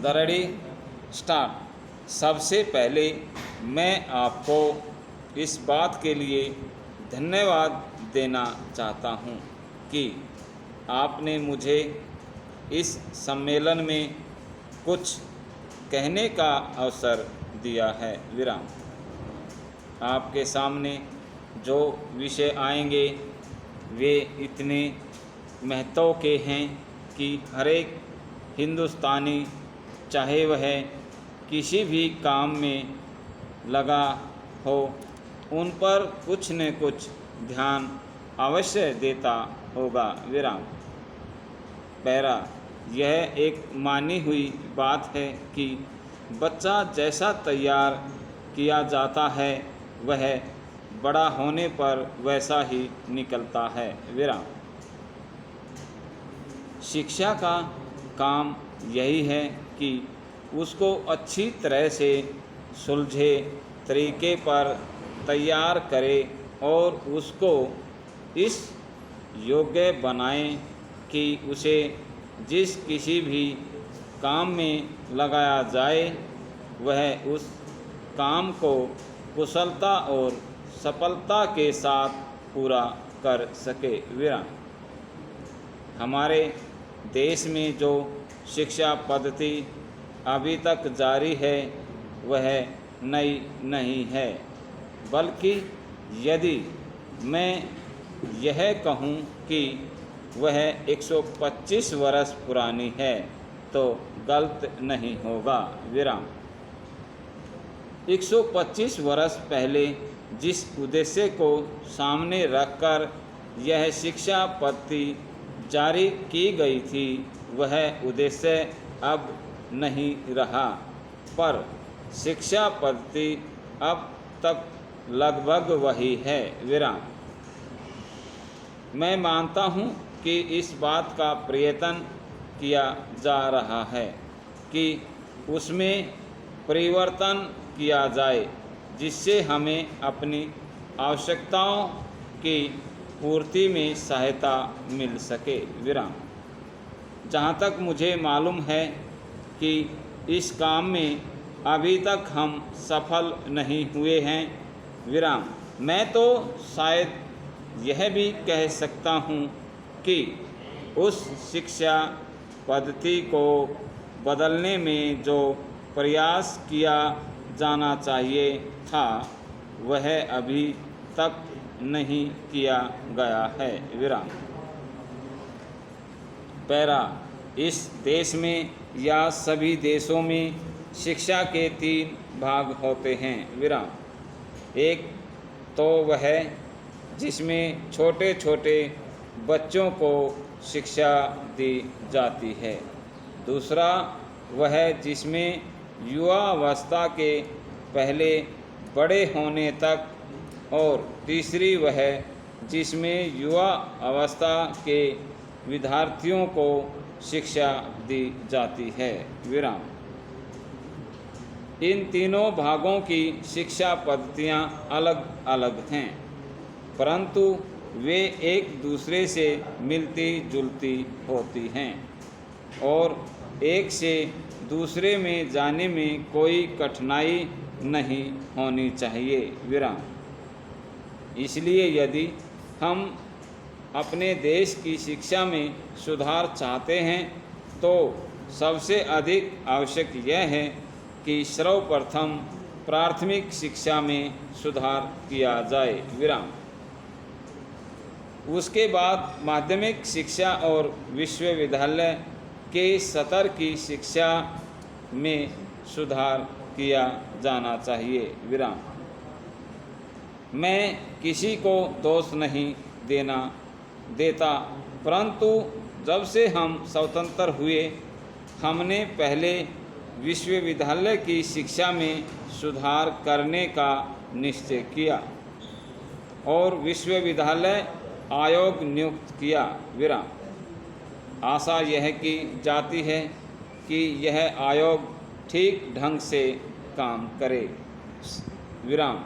दरड़ी start. सबसे पहले मैं आपको इस बात के लिए धन्यवाद देना चाहता हूँ कि आपने मुझे इस सम्मेलन में कुछ कहने का अवसर दिया है। विराम। आपके सामने जो विषय आएंगे वे इतने महत्व के हैं कि हर एक हिंदुस्तानी, चाहे वह किसी भी काम में लगा हो, उन पर कुछ न कुछ ध्यान अवश्य देता होगा। विराम। पैरा। यह एक मानी हुई बात है कि बच्चा जैसा तैयार किया जाता है वह बड़ा होने पर वैसा ही निकलता है। विराम। शिक्षा का काम यही है कि उसको अच्छी तरह से सुलझे तरीके पर तैयार करे और उसको इस योग्य बनाएं कि उसे जिस किसी भी काम में लगाया जाए वह उस काम को कुशलता और सफलता के साथ पूरा कर सके। विराम। हमारे देश में जो शिक्षा पद्धति अभी तक जारी है वह नई नहीं है, बल्कि यदि मैं यह कहूँ कि वह 125 वर्ष पुरानी है तो गलत नहीं होगा। विराम। 125 वर्ष पहले जिस उद्देश्य को सामने रखकर यह शिक्षा पद्धति जारी की गई थी वह उद्देश्य अब नहीं रहा, पर शिक्षा पद्धति अब तक लगभग वही है। विराम। मैं मानता हूँ कि इस बात का प्रयत्न किया जा रहा है कि उसमें परिवर्तन किया जाए जिससे हमें अपनी आवश्यकताओं की पूर्ति में सहायता मिल सके। विराम। जहाँ तक मुझे मालूम है कि इस काम में अभी तक हम सफल नहीं हुए हैं। विराम। मैं तो शायद यह भी कह सकता हूँ कि उस शिक्षा पद्धति को बदलने में जो प्रयास किया जाना चाहिए था वह अभी तक नहीं किया गया है। विराम। पैरा। इस देश में या सभी देशों में शिक्षा के 3 भाग होते हैं। विराम। एक तो वह जिसमें छोटे छोटे बच्चों को शिक्षा दी जाती है, दूसरा वह जिसमें युवा अवस्था के पहले बड़े होने तक, और तीसरी वह जिसमें युवा अवस्था के विद्यार्थियों को शिक्षा दी जाती है। विराम। इन तीनों भागों की शिक्षा पद्धतियाँ अलग अलग हैं, परंतु वे एक दूसरे से मिलती जुलती होती हैं और एक से दूसरे में जाने में कोई कठिनाई नहीं होनी चाहिए। विराम। इसलिए यदि हम अपने देश की शिक्षा में सुधार चाहते हैं तो सबसे अधिक आवश्यक यह है कि सर्वप्रथम प्राथमिक शिक्षा में सुधार किया जाए। विराम। उसके बाद माध्यमिक शिक्षा और विश्वविद्यालय के स्तर की शिक्षा में सुधार किया जाना चाहिए। विराम। मैं किसी को दोष नहीं देता, परंतु जब से हम स्वतंत्र हुए हमने पहले विश्वविद्यालय की शिक्षा में सुधार करने का निश्चय किया और विश्वविद्यालय आयोग नियुक्त किया। विराम। आशा यह की जाती है कि यह आयोग ठीक ढंग से काम करे। विराम।